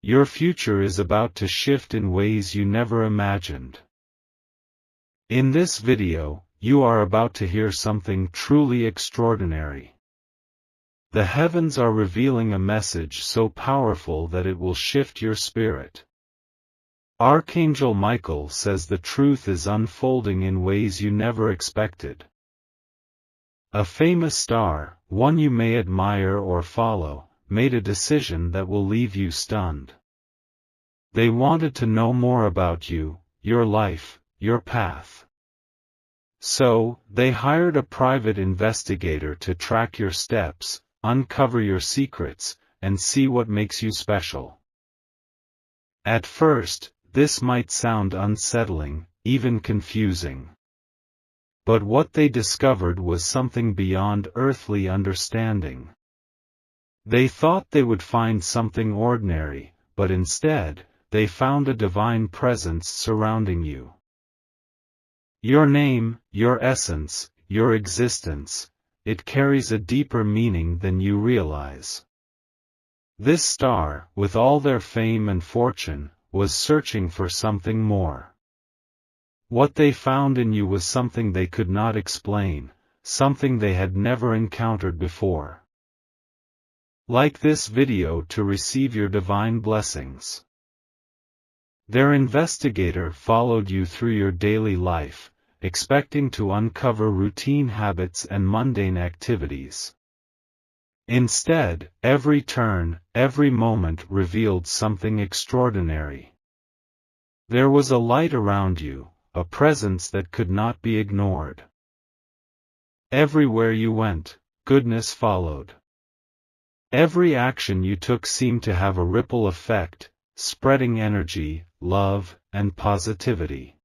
Your future is about to shift in ways you never imagined. In this video, you are about to hear something truly extraordinary. The heavens are revealing a message so powerful that it will shift your spirit. Archangel Michael says the truth is unfolding in ways you never expected. A famous star, one you may admire or follow, made a decision that will leave you stunned. They wanted to know more about you, your life, your path. So, they hired a private investigator to track your steps, uncover your secrets, and see what makes you special. At first, this might sound unsettling, even confusing. But what they discovered was something beyond earthly understanding. They thought they would find something ordinary, but instead, they found a divine presence surrounding you. Your name, your essence, your existence, it carries a deeper meaning than you realize. This star, with all their fame and fortune, was searching for something more. What they found in you was something they could not explain, something they had never encountered before. Like this video to receive your divine blessings. Their investigator followed you through your daily life, expecting to uncover routine habits and mundane activities. Instead, every turn, every moment revealed something extraordinary. There was a light around you, a presence that could not be ignored. Everywhere you went, goodness followed. Every action you took seemed to have a ripple effect, spreading energy, love, and positivity.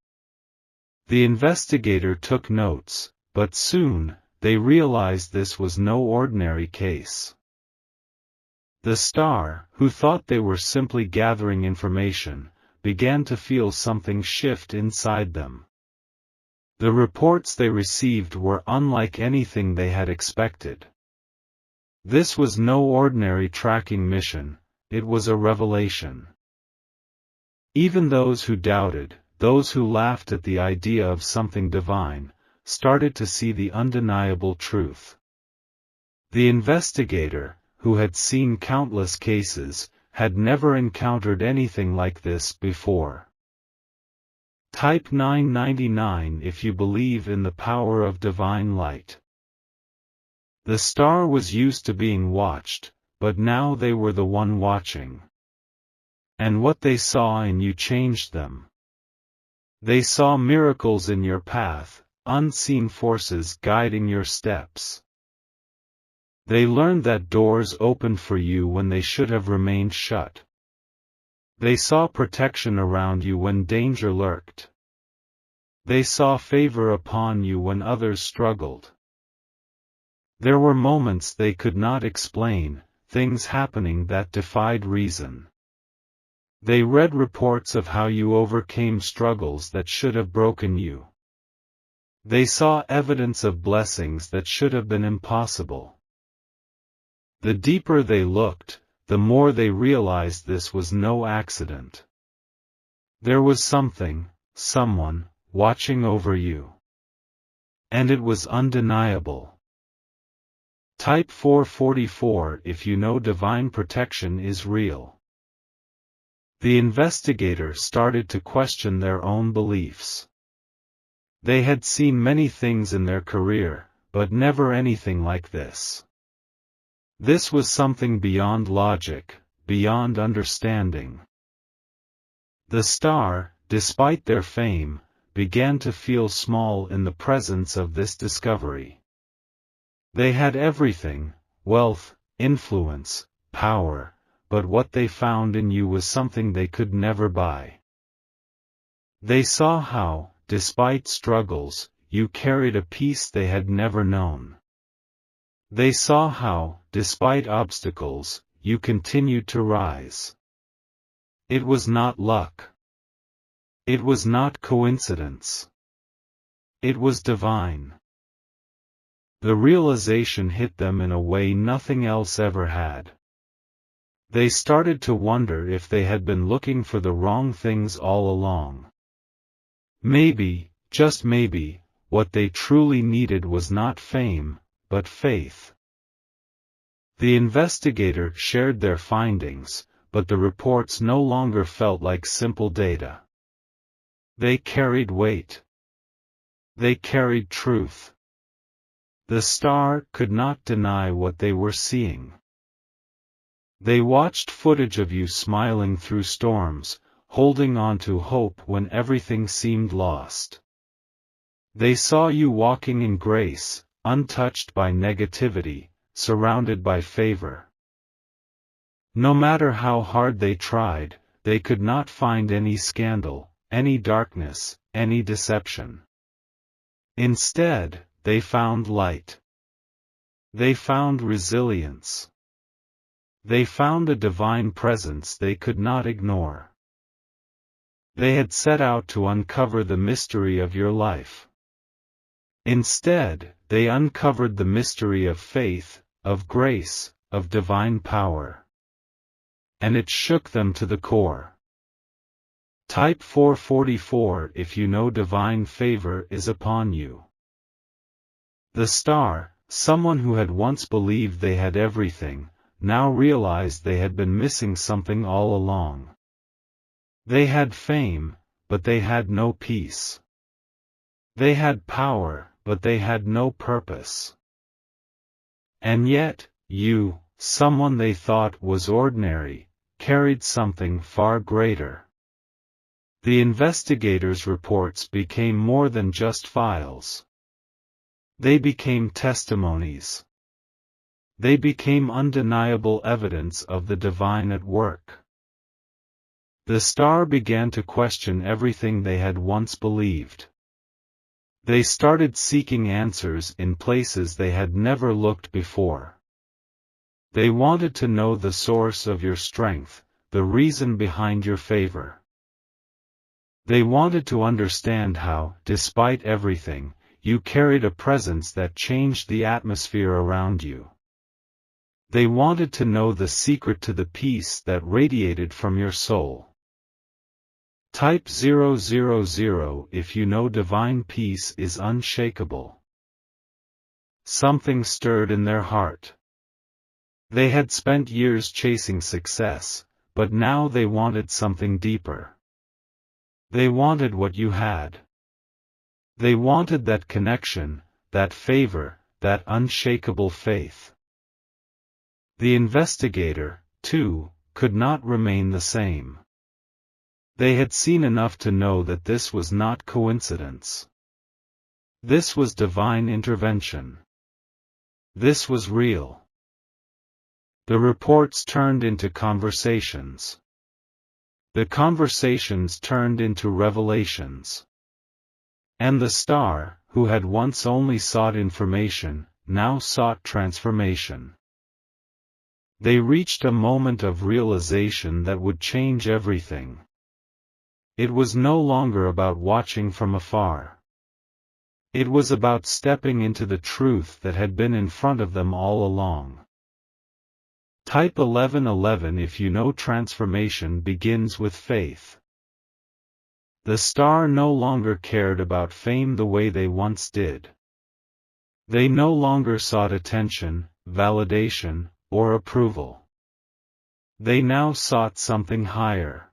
The investigator took notes, but soon, they realized this was no ordinary case. The star, who thought they were simply gathering information, began to feel something shift inside them. The reports they received were unlike anything they had expected. This was no ordinary tracking mission, it was a revelation. Even those who doubted, those who laughed at the idea of something divine, started to see the undeniable truth. The investigator, who had seen countless cases, had never encountered anything like this before. Type 999 if you believe in the power of divine light. The star was used to being watched, but now they were the one watching. And what they saw in you changed them. They saw miracles in your path, unseen forces guiding your steps. They learned that doors opened for you when they should have remained shut. They saw protection around you when danger lurked. They saw favor upon you when others struggled. There were moments they could not explain, things happening that defied reason. They read reports of how you overcame struggles that should have broken you. They saw evidence of blessings that should have been impossible. The deeper they looked, the more they realized this was no accident. There was something, someone, watching over you. And it was undeniable. Type 444 if you know divine protection is real. The investigator started to question their own beliefs. They had seen many things in their career, but never anything like this. This was something beyond logic, beyond understanding. The star, despite their fame, began to feel small in the presence of this discovery. They had everything, wealth, influence, power, but what they found in you was something they could never buy. They saw how, despite struggles, you carried a peace they had never known. They saw how, despite obstacles, you continued to rise. It was not luck. It was not coincidence. It was divine. The realization hit them in a way nothing else ever had. They started to wonder if they had been looking for the wrong things all along. Maybe, just maybe, what they truly needed was not fame, but faith. The investigator shared their findings, but the reports no longer felt like simple data. They carried weight. They carried truth. The star could not deny what they were seeing. They watched footage of you smiling through storms, holding on to hope when everything seemed lost. They saw you walking in grace, untouched by negativity, surrounded by favor. No matter how hard they tried, they could not find any scandal, any darkness, any deception. Instead, they found light. They found resilience. They found a divine presence they could not ignore. They had set out to uncover the mystery of your life. Instead, they uncovered the mystery of faith, of grace, of divine power. And it shook them to the core. Type 444 if you know divine favor is upon you. The star, someone who had once believed they had everything, now realized they had been missing something all along. They had fame, but they had no peace. They had power, but they had no purpose. And yet, you, someone they thought was ordinary, carried something far greater. The investigators' reports became more than just files. They became testimonies. They became undeniable evidence of the divine at work. The star began to question everything they had once believed. They started seeking answers in places they had never looked before. They wanted to know the source of your strength, the reason behind your favor. They wanted to understand how, despite everything, you carried a presence that changed the atmosphere around you. They wanted to know the secret to the peace that radiated from your soul. Type 000 if you know divine peace is unshakable. Something stirred in their heart. They had spent years chasing success, but now they wanted something deeper. They wanted what you had. They wanted that connection, that favor, that unshakable faith. The investigator, too, could not remain the same. They had seen enough to know that this was not coincidence. This was divine intervention. This was real. The reports turned into conversations. The conversations turned into revelations. And the star, who had once only sought information, now sought transformation. They reached a moment of realization that would change everything. It was no longer about watching from afar. It was about stepping into the truth that had been in front of them all along. Type 1111 if you know transformation begins with faith. The star no longer cared about fame the way they once did. They no longer sought attention, validation, or approval. They now sought something higher.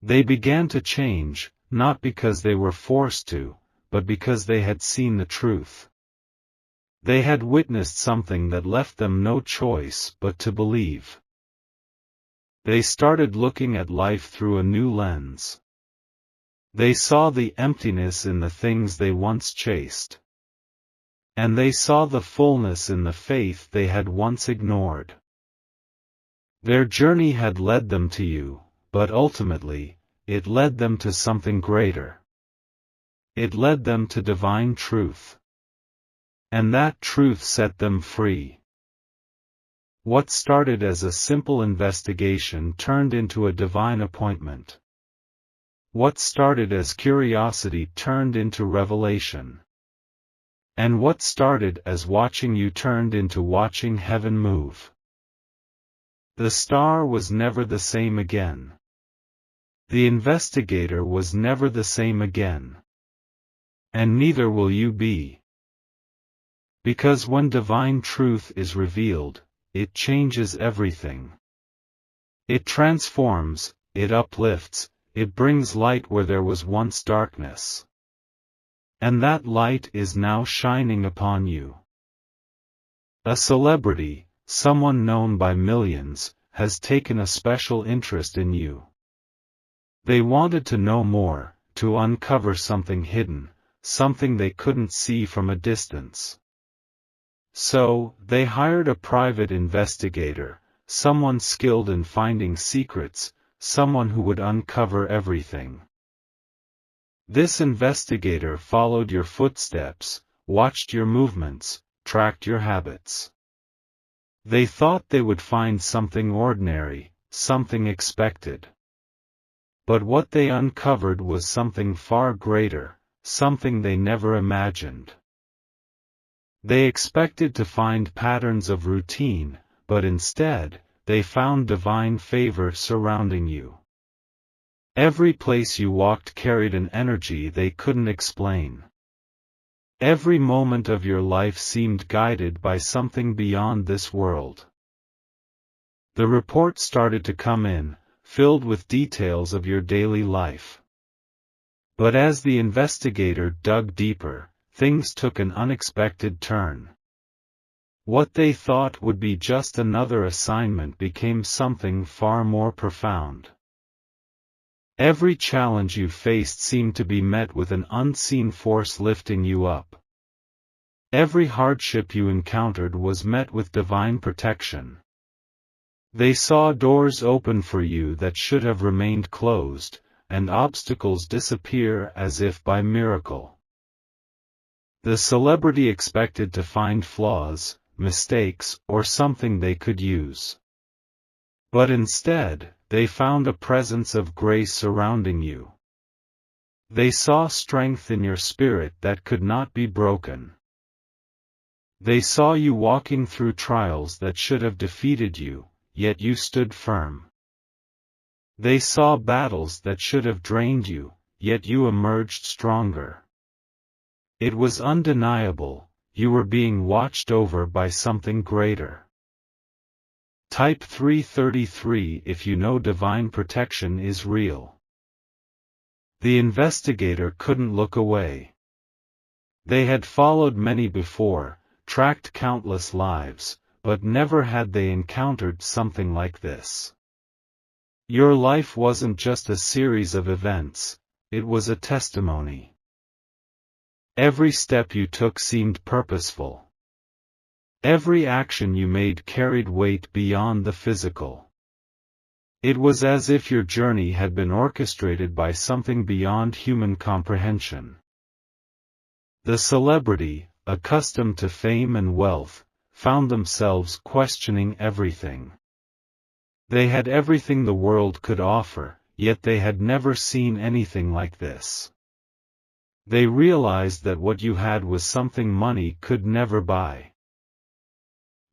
They began to change, not because they were forced to, but because they had seen the truth. They had witnessed something that left them no choice but to believe. They started looking at life through a new lens. They saw the emptiness in the things they once chased. And they saw the fullness in the faith they had once ignored. Their journey had led them to you, but ultimately, it led them to something greater. It led them to divine truth. And that truth set them free. What started as a simple investigation turned into a divine appointment. What started as curiosity turned into revelation. And what started as watching you turned into watching heaven move. The star was never the same again. The investigator was never the same again. And neither will you be. Because when divine truth is revealed, it changes everything. It transforms, it uplifts, it brings light where there was once darkness. And that light is now shining upon you. A celebrity, someone known by millions, has taken a special interest in you. They wanted to know more, to uncover something hidden, something they couldn't see from a distance. So, they hired a private investigator, someone skilled in finding secrets, someone who would uncover everything. This investigator followed your footsteps, watched your movements, tracked your habits. They thought they would find something ordinary, something expected. But what they uncovered was something far greater, something they never imagined. They expected to find patterns of routine, but instead, they found divine favor surrounding you. Every place you walked carried an energy they couldn't explain. Every moment of your life seemed guided by something beyond this world. The reports started to come in, filled with details of your daily life. But as the investigator dug deeper, things took an unexpected turn. What they thought would be just another assignment became something far more profound. Every challenge you faced seemed to be met with an unseen force lifting you up. Every hardship you encountered was met with divine protection. They saw doors open for you that should have remained closed, and obstacles disappear as if by miracle. The celebrity expected to find flaws, mistakes, or something they could use. But instead, they found a presence of grace surrounding you. They saw strength in your spirit that could not be broken. They saw you walking through trials that should have defeated you, yet you stood firm. They saw battles that should have drained you, yet you emerged stronger. It was undeniable, you were being watched over by something greater. Type 333 if you know divine protection is real. The investigator couldn't look away. They had followed many before, tracked countless lives, but never had they encountered something like this. Your life wasn't just a series of events, it was a testimony. Every step you took seemed purposeful. Every action you made carried weight beyond the physical. It was as if your journey had been orchestrated by something beyond human comprehension. The celebrity, accustomed to fame and wealth, found themselves questioning everything. They had everything the world could offer, yet they had never seen anything like this. They realized that what you had was something money could never buy.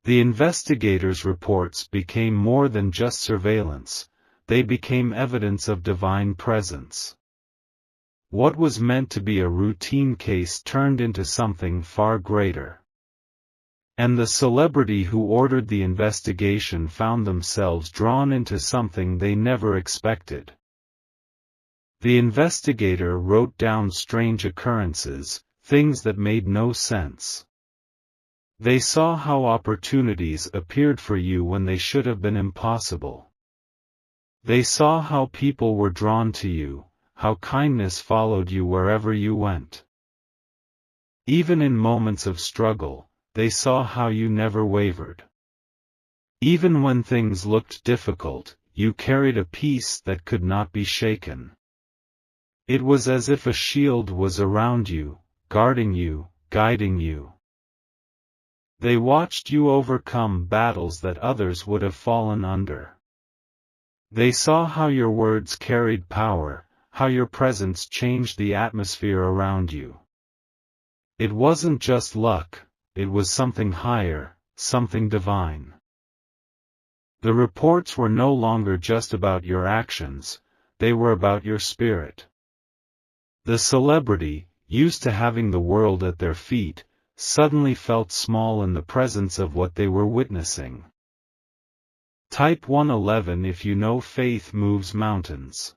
The investigators' reports became more than just surveillance, they became evidence of divine presence. What was meant to be a routine case turned into something far greater. And the celebrity who ordered the investigation found themselves drawn into something they never expected. The investigator wrote down strange occurrences, things that made no sense. They saw how opportunities appeared for you when they should have been impossible. They saw how people were drawn to you, how kindness followed you wherever you went. Even in moments of struggle, they saw how you never wavered. Even when things looked difficult, you carried a peace that could not be shaken. It was as if a shield was around you, guarding you, guiding you. They watched you overcome battles that others would have fallen under. They saw how your words carried power, how your presence changed the atmosphere around you. It wasn't just luck, it was something higher, something divine. The reports were no longer just about your actions, they were about your spirit. The celebrity, used to having the world at their feet, suddenly felt small in the presence of what they were witnessing. Type 111 if you know faith moves mountains.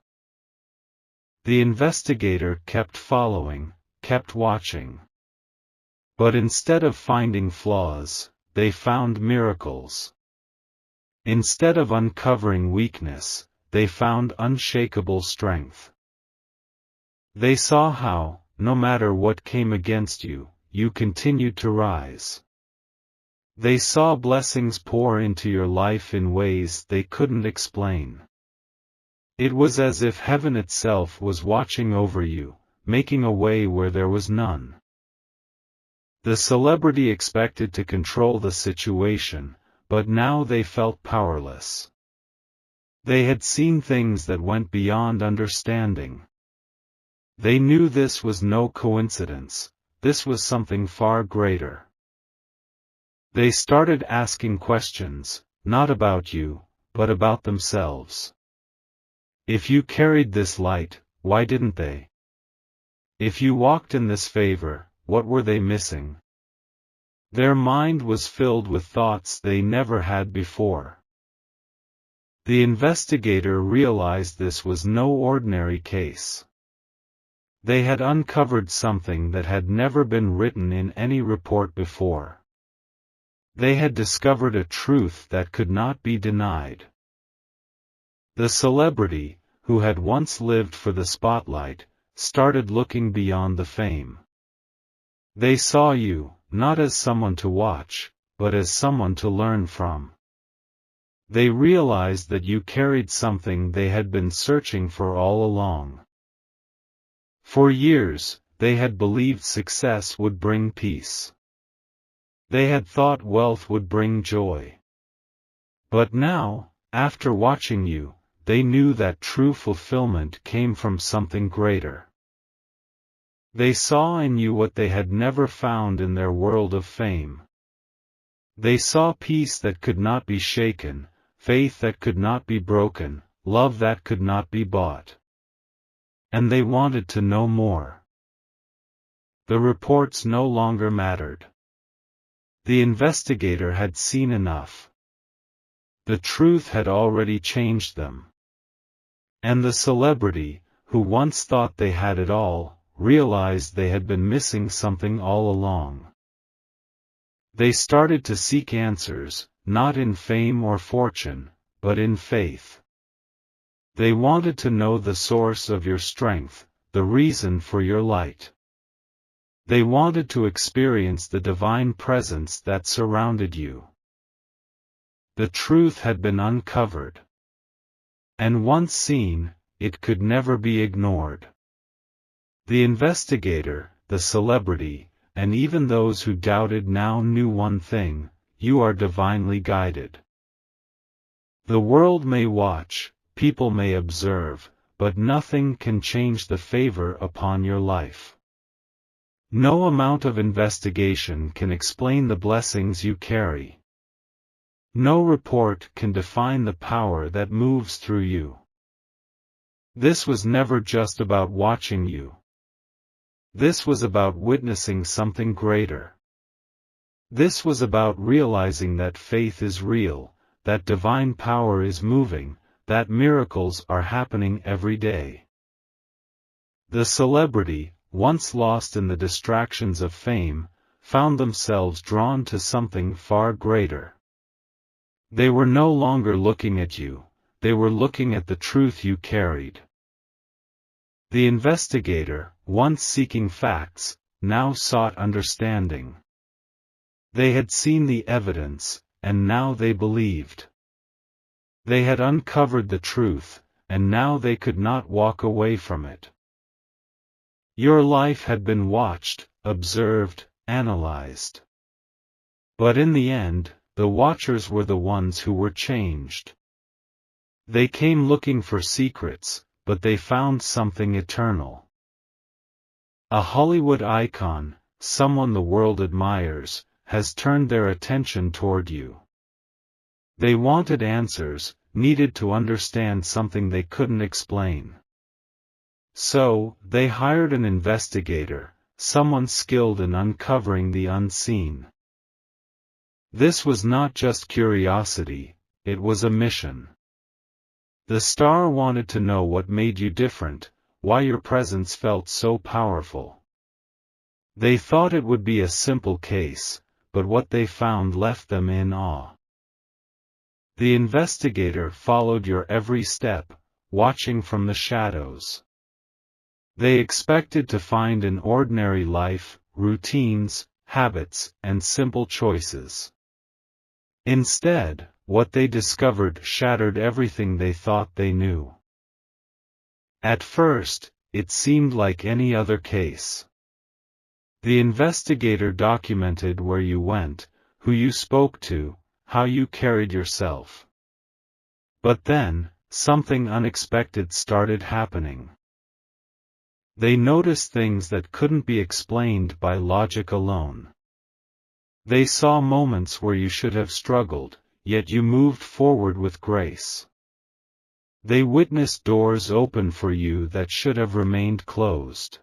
The investigator kept following, kept watching. But instead of finding flaws, they found miracles. Instead of uncovering weakness, they found unshakable strength. They saw how, no matter what came against you, you continued to rise. They saw blessings pour into your life in ways they couldn't explain. It was as if heaven itself was watching over you, making a way where there was none. The celebrity expected to control the situation, but now they felt powerless. They had seen things that went beyond understanding. They knew this was no coincidence, this was something far greater. They started asking questions, not about you, but about themselves. If you carried this light, why didn't they? If you walked in this favor, what were they missing? Their mind was filled with thoughts they never had before. The investigator realized this was no ordinary case. They had uncovered something that had never been written in any report before. They had discovered a truth that could not be denied. The celebrity, who had once lived for the spotlight, started looking beyond the fame. They saw you, not as someone to watch, but as someone to learn from. They realized that you carried something they had been searching for all along. For years, they had believed success would bring peace. They had thought wealth would bring joy. But now, after watching you, they knew that true fulfillment came from something greater. They saw in you what they had never found in their world of fame. They saw peace that could not be shaken, faith that could not be broken, love that could not be bought. And they wanted to know more. The reports no longer mattered. The investigator had seen enough. The truth had already changed them. And the celebrity, who once thought they had it all, realized they had been missing something all along. They started to seek answers, not in fame or fortune, but in faith. They wanted to know the source of your strength, the reason for your light. They wanted to experience the divine presence that surrounded you. The truth had been uncovered. And once seen, it could never be ignored. The investigator, the celebrity, and even those who doubted now knew one thing: you are divinely guided. The world may watch, people may observe, but nothing can change the favor upon your life. No amount of investigation can explain the blessings you carry. No report can define the power that moves through you. This was never just about watching you. This was about witnessing something greater. This was about realizing that faith is real, that divine power is moving, that miracles are happening every day. The celebrity, once lost in the distractions of fame, found themselves drawn to something far greater. They were no longer looking at you, they were looking at the truth you carried. The investigator, once seeking facts, now sought understanding. They had seen the evidence, and now they believed. They had uncovered the truth, and now they could not walk away from it. Your life had been watched, observed, analyzed. But in the end, the watchers were the ones who were changed. They came looking for secrets, but they found something eternal. A Hollywood icon, someone the world admires, has turned their attention toward you. They wanted answers, needed to understand something they couldn't explain. So, they hired an investigator, someone skilled in uncovering the unseen. This was not just curiosity, it was a mission. The star wanted to know what made you different, why your presence felt so powerful. They thought it would be a simple case, but what they found left them in awe. The investigator followed your every step, watching from the shadows. They expected to find an ordinary life, routines, habits, and simple choices. Instead, what they discovered shattered everything they thought they knew. At first, it seemed like any other case. The investigator documented where you went, who you spoke to, how you carried yourself. But then, something unexpected started happening. They noticed things that couldn't be explained by logic alone. They saw moments where you should have struggled, yet you moved forward with grace. They witnessed doors open for you that should have remained closed.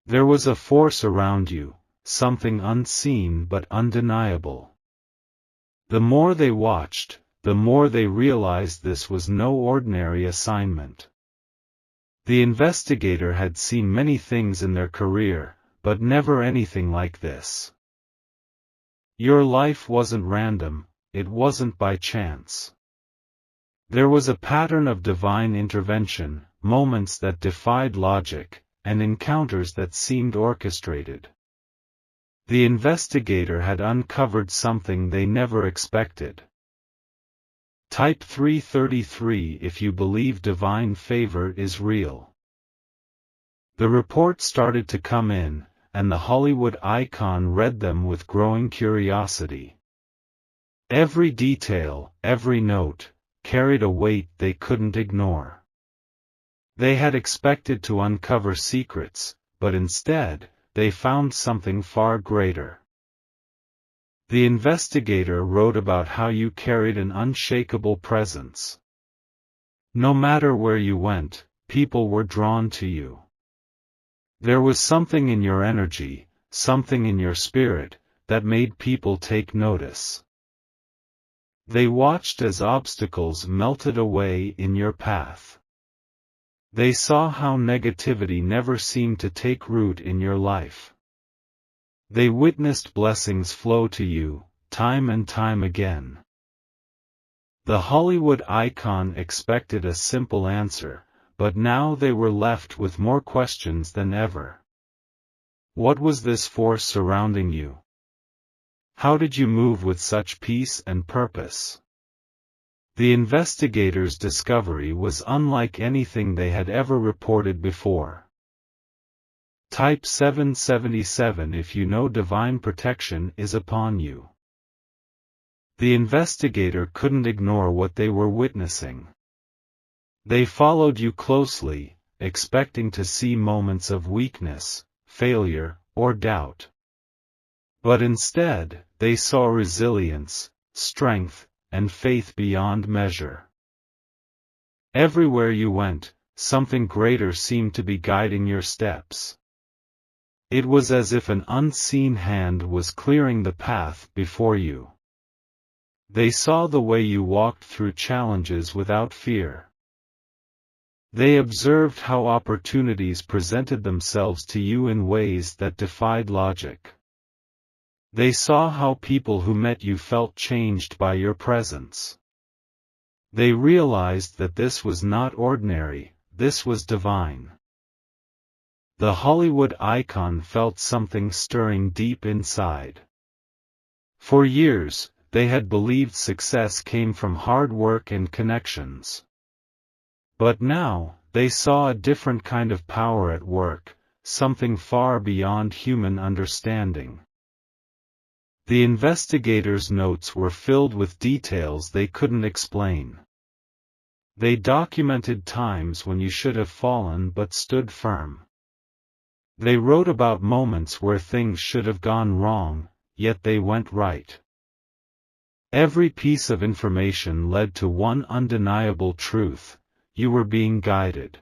There was a force around you, something unseen but undeniable. The more they watched, the more they realized this was no ordinary assignment. The investigator had seen many things in their career, but never anything like this. Your life wasn't random, it wasn't by chance. There was a pattern of divine intervention, moments that defied logic, and encounters that seemed orchestrated. The investigator had uncovered something they never expected. Type 333 if you believe divine favor is real. The report started to come in, and the Hollywood icon read them with growing curiosity. Every detail, every note, carried a weight they couldn't ignore. They had expected to uncover secrets, but instead, they found something far greater. The investigator wrote about how you carried an unshakable presence. No matter where you went, people were drawn to you. There was something in your energy, something in your spirit, that made people take notice. They watched as obstacles melted away in your path. They saw how negativity never seemed to take root in your life. They witnessed blessings flow to you, time and time again. The Hollywood icon expected a simple answer, but now they were left with more questions than ever. What was this force surrounding you? How did you move with such peace and purpose? The investigators' discovery was unlike anything they had ever reported before. Type 777 if you know divine protection is upon you. The investigator couldn't ignore what they were witnessing. They followed you closely, expecting to see moments of weakness, failure, or doubt. But instead, they saw resilience, strength, and faith beyond measure. Everywhere you went, something greater seemed to be guiding your steps. It was as if an unseen hand was clearing the path before you. They saw the way you walked through challenges without fear. They observed how opportunities presented themselves to you in ways that defied logic. They saw how people who met you felt changed by your presence. They realized that this was not ordinary, this was divine. The Hollywood icon felt something stirring deep inside. For years, they had believed success came from hard work and connections. But now, they saw a different kind of power at work, something far beyond human understanding. The investigators' notes were filled with details they couldn't explain. They documented times when you should have fallen but stood firm. They wrote about moments where things should have gone wrong, yet they went right. Every piece of information led to one undeniable truth: you were being guided.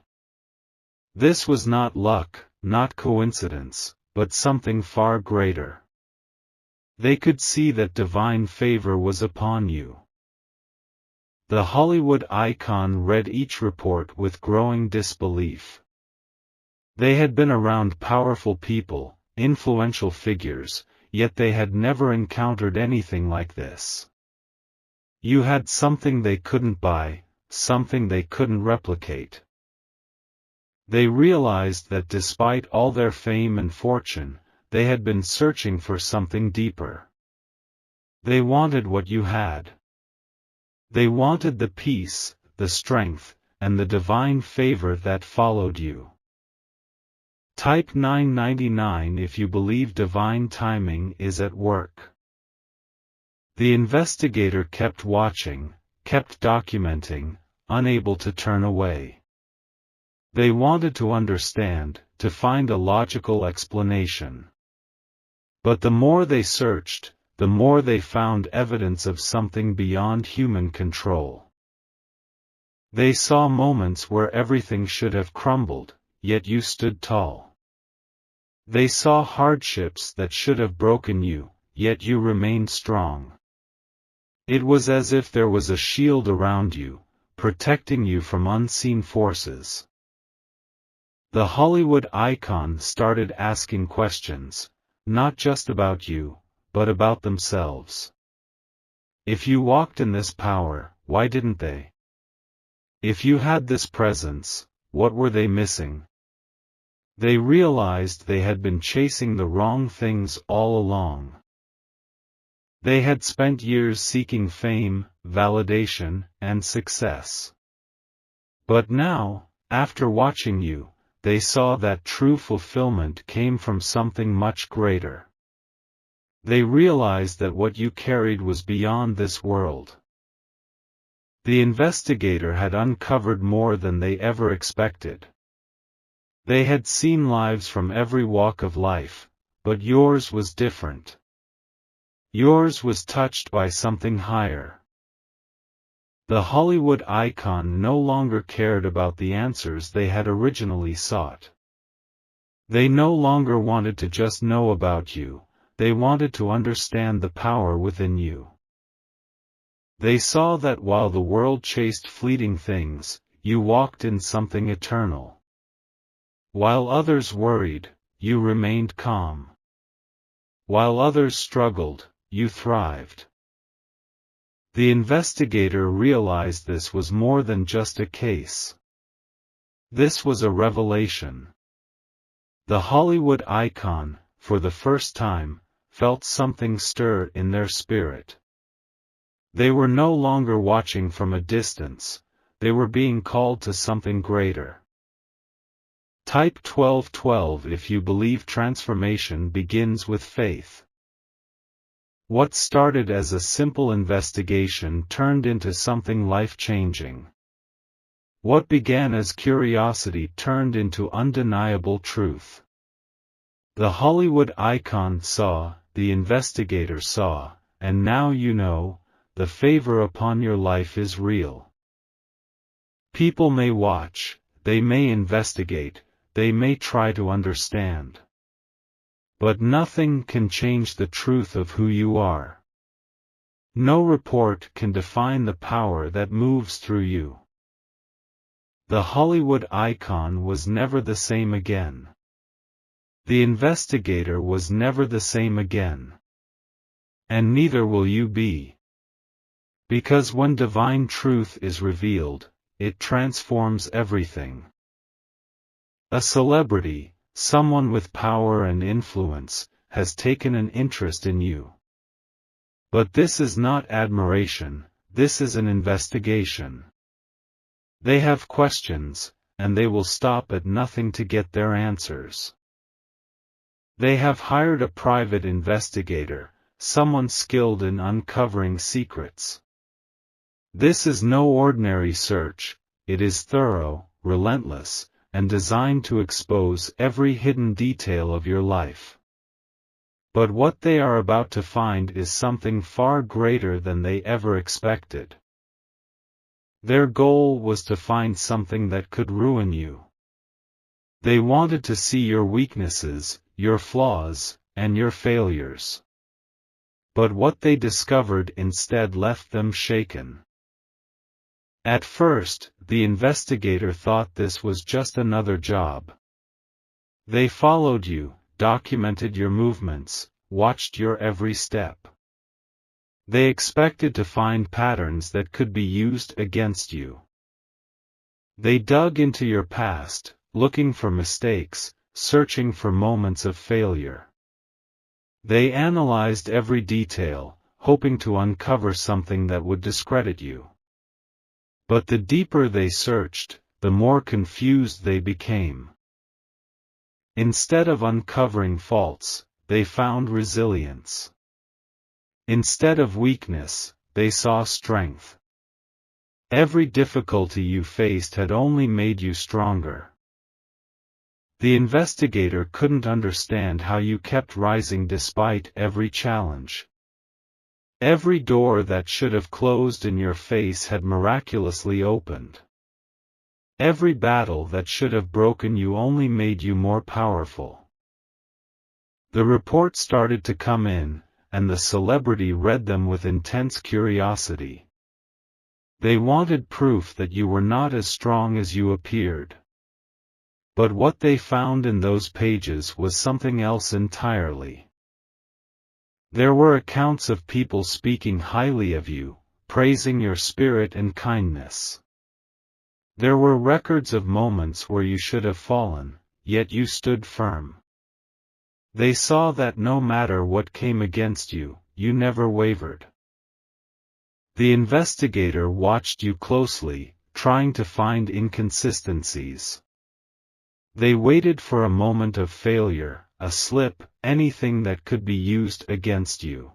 This was not luck, not coincidence, but something far greater. They could see that divine favor was upon you. The Hollywood icon read each report with growing disbelief. They had been around powerful people, influential figures, yet they had never encountered anything like this. You had something they couldn't buy, something they couldn't replicate. They realized that despite all their fame and fortune, they had been searching for something deeper. They wanted what you had. They wanted the peace, the strength, and the divine favor that followed you. Type 999 if you believe divine timing is at work. The investigator kept watching, kept documenting, unable to turn away. They wanted to understand, to find a logical explanation. But the more they searched, the more they found evidence of something beyond human control. They saw moments where everything should have crumbled, yet you stood tall. They saw hardships that should have broken you, yet you remained strong. It was as if there was a shield around you, protecting you from unseen forces. The Hollywood icon started asking questions, not just about you, but about themselves. If you walked in this power, why didn't they? If you had this presence, what were they missing? They realized they had been chasing the wrong things all along. They had spent years seeking fame, validation, and success. But now, after watching you, they saw that true fulfillment came from something much greater. They realized that what you carried was beyond this world. The investigator had uncovered more than they ever expected. They had seen lives from every walk of life, but yours was different. Yours was touched by something higher. The Hollywood icon no longer cared about the answers they had originally sought. They no longer wanted to just know about you, they wanted to understand the power within you. They saw that while the world chased fleeting things, you walked in something eternal. While others worried, you remained calm. While others struggled, you thrived. The investigator realized this was more than just a case. This was a revelation. The Hollywood icon, for the first time, felt something stir in their spirit. They were no longer watching from a distance, they were being called to something greater. Type 1212 if you believe transformation begins with faith. What started as a simple investigation turned into something life-changing. What began as curiosity turned into undeniable truth. The Hollywood icon saw, the investigator saw, and now you know, the favor upon your life is real. People may watch, they may investigate, they may try to understand. But nothing can change the truth of who you are. No report can define the power that moves through you. The Hollywood icon was never the same again. The investigator was never the same again. And neither will you be. Because when divine truth is revealed, it transforms everything. A celebrity, someone with power and influence, has taken an interest in you. But this is not admiration, this is an investigation. They have questions, and they will stop at nothing to get their answers. They have hired a private investigator, someone skilled in uncovering secrets. This is no ordinary search, it is thorough, relentless, and designed to expose every hidden detail of your life. But what they are about to find is something far greater than they ever expected. Their goal was to find something that could ruin you. They wanted to see your weaknesses, your flaws, and your failures. But what they discovered instead left them shaken. At first, the investigator thought this was just another job. They followed you, documented your movements, watched your every step. They expected to find patterns that could be used against you. They dug into your past, looking for mistakes, searching for moments of failure. They analyzed every detail, hoping to uncover something that would discredit you. But the deeper they searched, the more confused they became. Instead of uncovering faults, they found resilience. Instead of weakness, they saw strength. Every difficulty you faced had only made you stronger. The investigator couldn't understand how you kept rising despite every challenge. Every door that should have closed in your face had miraculously opened. Every battle that should have broken you only made you more powerful. The reports started to come in, and the celebrity read them with intense curiosity. They wanted proof that you were not as strong as you appeared. But what they found in those pages was something else entirely. There were accounts of people speaking highly of you, praising your spirit and kindness. There were records of moments where you should have fallen, yet you stood firm. They saw that no matter what came against you, you never wavered. The investigator watched you closely, trying to find inconsistencies. They waited for a moment of failure, a slip, anything that could be used against you.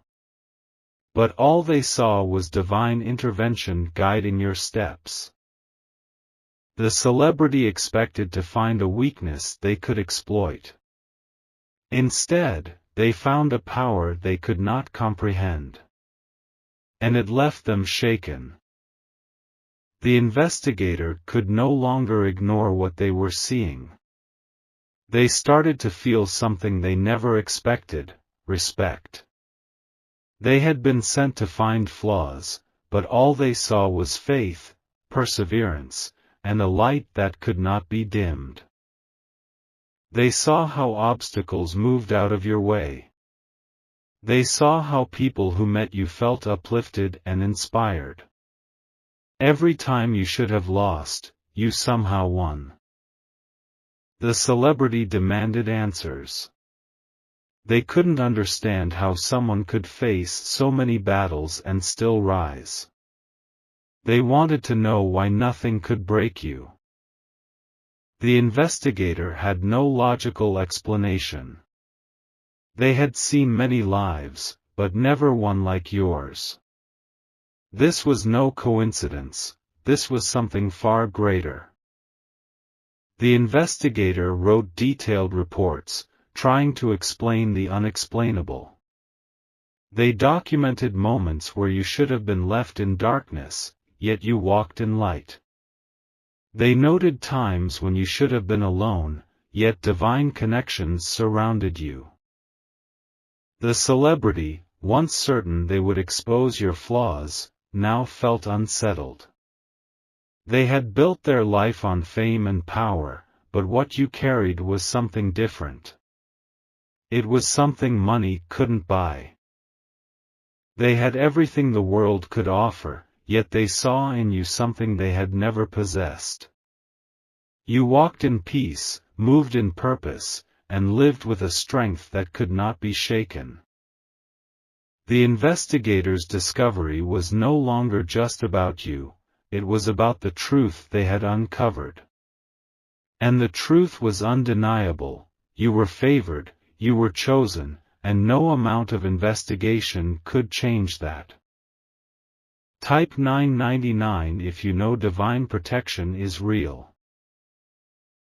But all they saw was divine intervention guiding your steps. The celebrity expected to find a weakness they could exploit. Instead, they found a power they could not comprehend. And it left them shaken. The investigator could no longer ignore what they were seeing. They started to feel something they never expected: respect. They had been sent to find flaws, but all they saw was faith, perseverance, and a light that could not be dimmed. They saw how obstacles moved out of your way. They saw how people who met you felt uplifted and inspired. Every time you should have lost, you somehow won. The celebrity demanded answers. They couldn't understand how someone could face so many battles and still rise. They wanted to know why nothing could break you. The investigator had no logical explanation. They had seen many lives, but never one like yours. This was no coincidence, this was something far greater. The investigator wrote detailed reports, trying to explain the unexplainable. They documented moments where you should have been left in darkness, yet you walked in light. They noted times when you should have been alone, yet divine connections surrounded you. The celebrity, once certain they would expose your flaws, now felt unsettled. They had built their life on fame and power, but what you carried was something different. It was something money couldn't buy. They had everything the world could offer, yet they saw in you something they had never possessed. You walked in peace, moved in purpose, and lived with a strength that could not be shaken. The investigator's discovery was no longer just about you, it was about the truth they had uncovered. And the truth was undeniable: you were favored, you were chosen, and no amount of investigation could change that. Type 999 if you know divine protection is real.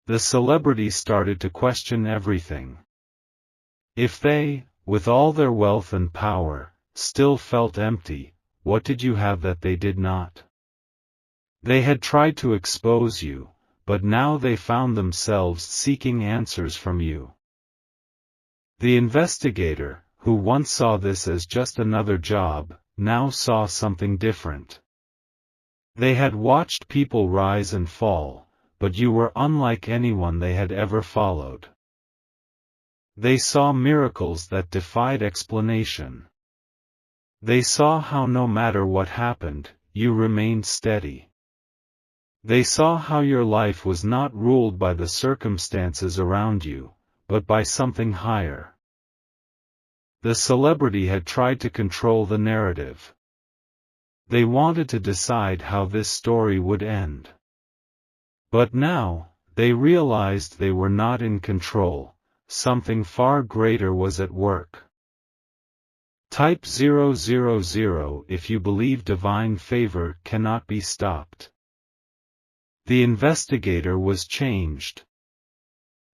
The celebrity started to question everything. If they, with all their wealth and power, still felt empty. What did you have that they did not? They had tried to expose you, but now they found themselves seeking answers from you. The investigator, who once saw this as just another job, now saw something different. They had watched people rise and fall, but you were unlike anyone they had ever followed. They saw miracles that defied explanation. They saw how no matter what happened, you remained steady. They saw how your life was not ruled by the circumstances around you, but by something higher. The celebrity had tried to control the narrative. They wanted to decide how this story would end. But now, they realized they were not in control. Something far greater was at work. Type 000 if you believe divine favor cannot be stopped. The investigator was changed.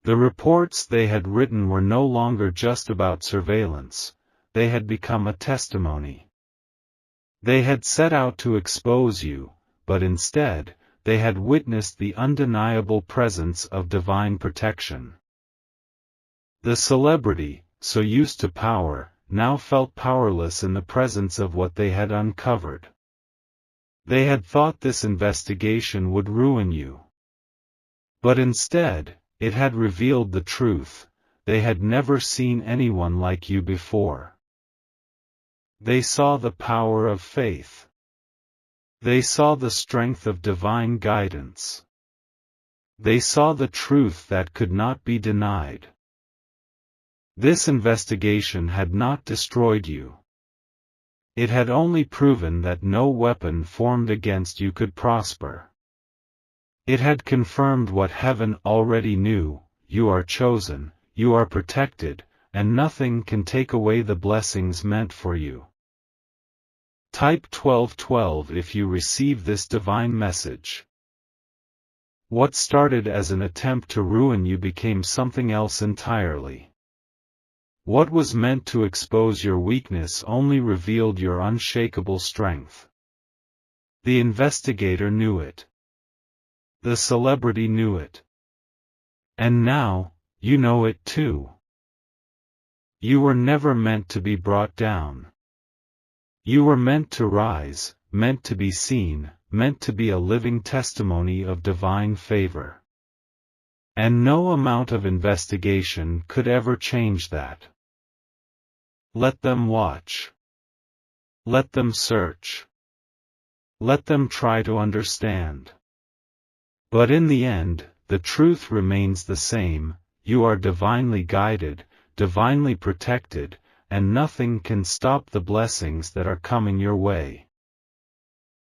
The reports they had written were no longer just about surveillance, they had become a testimony. They had set out to expose you, but instead, they had witnessed the undeniable presence of divine protection. The celebrity, so used to power, now felt powerless in the presence of what they had uncovered. They had thought this investigation would ruin you. But instead, it had revealed the truth. They had never seen anyone like you before. They saw the power of faith. They saw the strength of divine guidance. They saw the truth that could not be denied. This investigation had not destroyed you. It had only proven that no weapon formed against you could prosper. It had confirmed what heaven already knew: you are chosen, you are protected, and nothing can take away the blessings meant for you. Type 1212 if you receive this divine message. What started as an attempt to ruin you became something else entirely. What was meant to expose your weakness only revealed your unshakable strength. The investigator knew it. The celebrity knew it. And now, you know it too. You were never meant to be brought down. You were meant to rise, meant to be seen, meant to be a living testimony of divine favor. And no amount of investigation could ever change that. Let them watch. Let them search. Let them try to understand. But in the end, the truth remains the same: you are divinely guided, divinely protected, and nothing can stop the blessings that are coming your way.